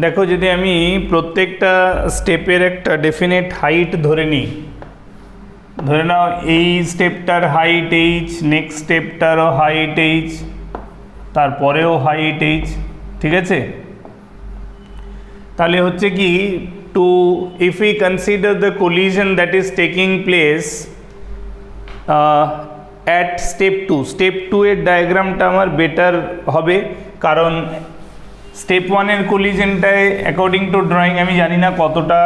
देखो यदि आमी प्रत्येकटा स्टेपर एक डेफिनेट हाइट धरे नी धरे नाओ এই স্টেপটার हाइट h नेक्स्ट স্টেপটারও हाइट h তারপরেও हाइट h ঠিক আছে তাহলে হচ্ছে কি to if we consider the collision that is taking place at step 2 এর ডায়াগ্রামটা আমার বেটার হবে কারণ স্টেপ 1 এর কোলিশনটায় অ্যাকর্ডিং টু ড্রয়িং আমি জানি না কতটা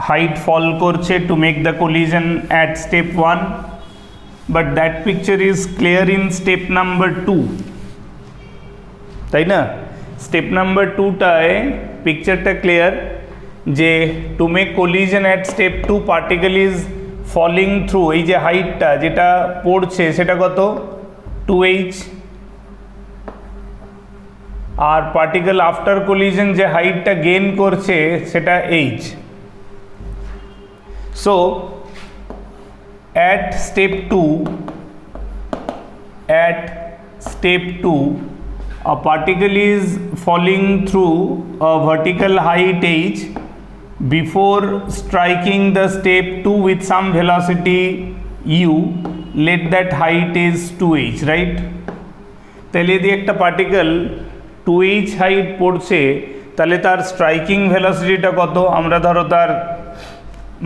হাইট ফল করছে to make the collision at step 1 but that picture is clear in step number 2 তাই না স্টেপ নাম্বার 2টায় পিকচারটা ক্লিয়ার যে to make collision at step 2 particle is falling through এই যে হাইটটা যেটা পড়ছে সেটা কত 2h আর পার্টিকেল আফটার কোলিশন যে হাইটটা গেইন করছে সেটা h so at step 2 a particle is falling through a vertical height h before striking the step 2 with some velocity u. Let that height is 2h, right? তাহলে যদি একটা particle 2h height পড়ছে তাহলে তার striking ভেলোসিটিটা কত আমরা ধরো তার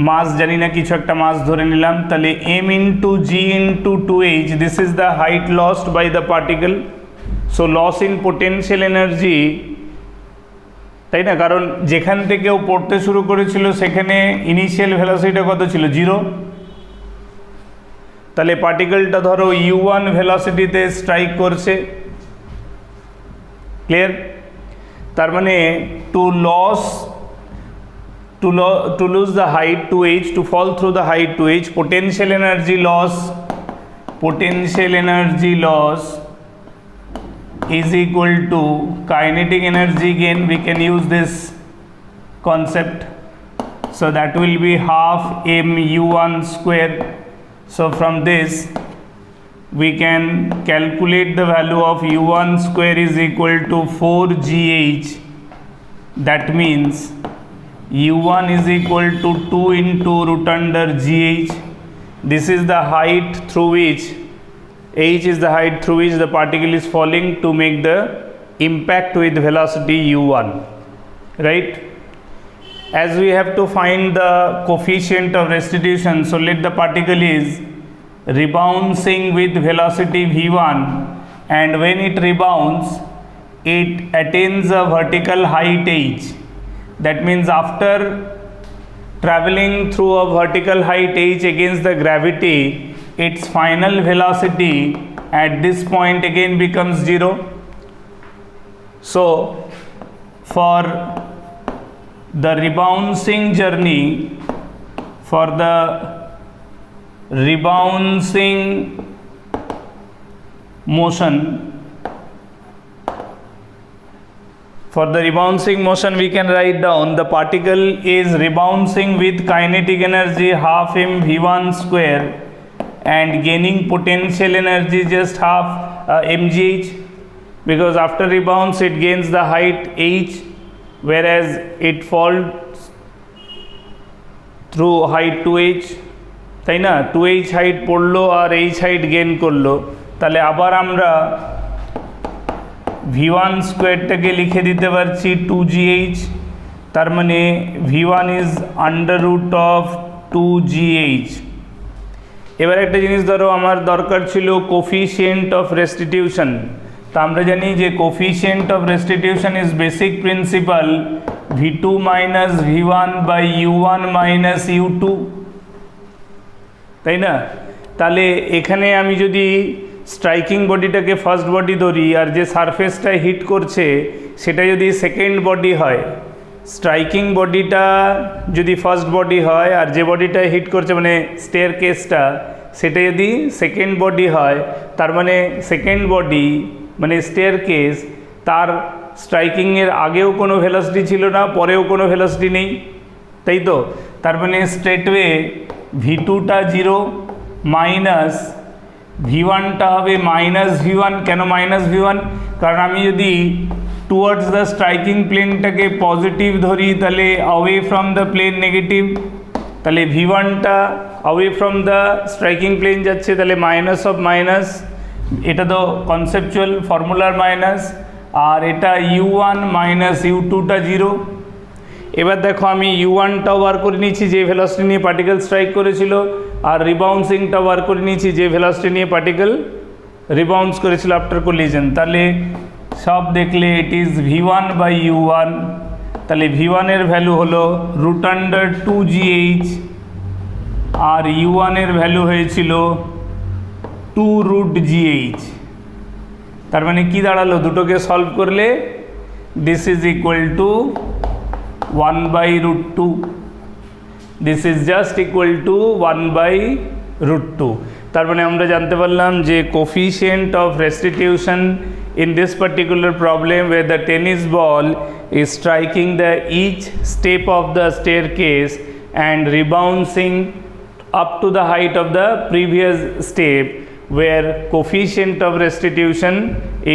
মাস জানি না কিছু একটা মাস ধরে নিলাম তাহলে m into g into 2h this is the height lost by the particle. So loss in potential energy তাই না কারণ যেখান থেকে ও পড়তে শুরু করেছিল সেখানে ইনিশিয়াল ভেলোসিটিটা কত ছিল 0 তাহলে পার্টিকেলটা ধরো u1 ভেলোসিটিতে স্ট্রাইক করছে ক্লিয়ার তার মানে to lose the height 2h to fall through the height 2h potential energy loss is equal to kinetic energy gain. We can use this concept, so that will be half mu1 square. So from this we can calculate the value of u1 square is equal to 4gh. That means u1 is equal to 2 into root under gh. This is the height through which h is the height through which the particle is falling to make the impact with velocity u1, right? As we have to find the coefficient of restitution, so let the particle is rebouncing with velocity v1 and when it rebounds it attains a vertical height h. That means after traveling through a vertical height h against the gravity its final velocity at this point again becomes 0. So for the rebouncing journey, for the rebouncing motion we can write down the particle is rebouncing with kinetic energy half mv1 square and gaining potential energy just half mgh because after rebounds it gains the height h whereas it falls through height 2h তাই না 2h height পড়লো আর h height gain করলো তাহলে আবার আমরা v1 স্কোয়ারটাকে লিখে দিতে পারছি 2gh তার মানে v1 is under root of 2gh এবার একটা জিনিস ধরো আমার দরকার ছিল কোফিশিয়েন্ট অফ রেস্টিটিউশন তা আমরা জানি যে coefficient of restitution is basic principle v2 minus v1 by u1 minus u2 তাই না তাহলে এখানে আমি যদি স্ট্রাইকিং বডিটাকে ফার্স্ট বডি ধরি আর যে সারফেসটা হিট করছে সেটা যদি সেকেন্ড বডি হয় স্ট্রাইকিং বডিটা যদি ফার্স্ট বডি হয় আর যে বডিটা হিট করছে মানে স্টেয়ার কেসটা সেটা যদি সেকেন্ড বডি হয় তার মানে সেকেন্ড বডি মানে স্টেয়ার কেস তার স্ট্রাইকিংয়ের আগেও কোনো ভেলোসিটি ছিল না পরেও কোনো ভেলোসিটি নেই তাই তো তার মানে স্ট্রেটওয়ে v2টা 0 মাইনাস v1টা হবে মাইনাস v1 কেন মাইনাস v1 কারণ আমি যদি টুয়ার্ডস দ্য স্ট্রাইকিং প্লেনটাকে পজিটিভ ধরি তাহলে away from the plane negative, তাহলে V1টা away from the striking plane যাচ্ছে, তাহলে মাইনাস অফ মাইনাস, এটা তো কনসেপচুয়াল ফর্মুলার মাইনাস, আর এটা U1 মাইনাস U2টা জিরো। এবার দেখো আমি U1টাও বার করে নিয়েছি যে ভেলোসিটি নিয়ে পার্টিকেল স্ট্রাইক করেছিল, আর রিবাউন্সিংটাও বার করে নিয়েছি যে ভেলোসিটি নিয়ে পার্টিকেল রিবাউন্স করেছিল আফটার কোলিশন। তাহলে সব দেখলে it is V1 by U1, তাহলে V1 এর ভ্যালু হলো √2GH আর U1 এর ভ্যালু হয়েছিল 2√GH। তার মানে কি দাঁড়ালো, দুটোকে সলভ করলে this is equal to 1/√2, this is just equal to 1/√2। তার মানে আমরা জানতে পারলাম যে coefficient of restitution in this particular problem where the tennis ball is striking the each step of the staircase and rebounding up to the height of the previous step, where coefficient of restitution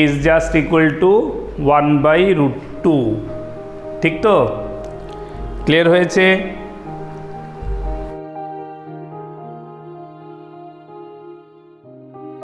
is just equal to 1/√2। ঠিক তো, clear হয়েছে?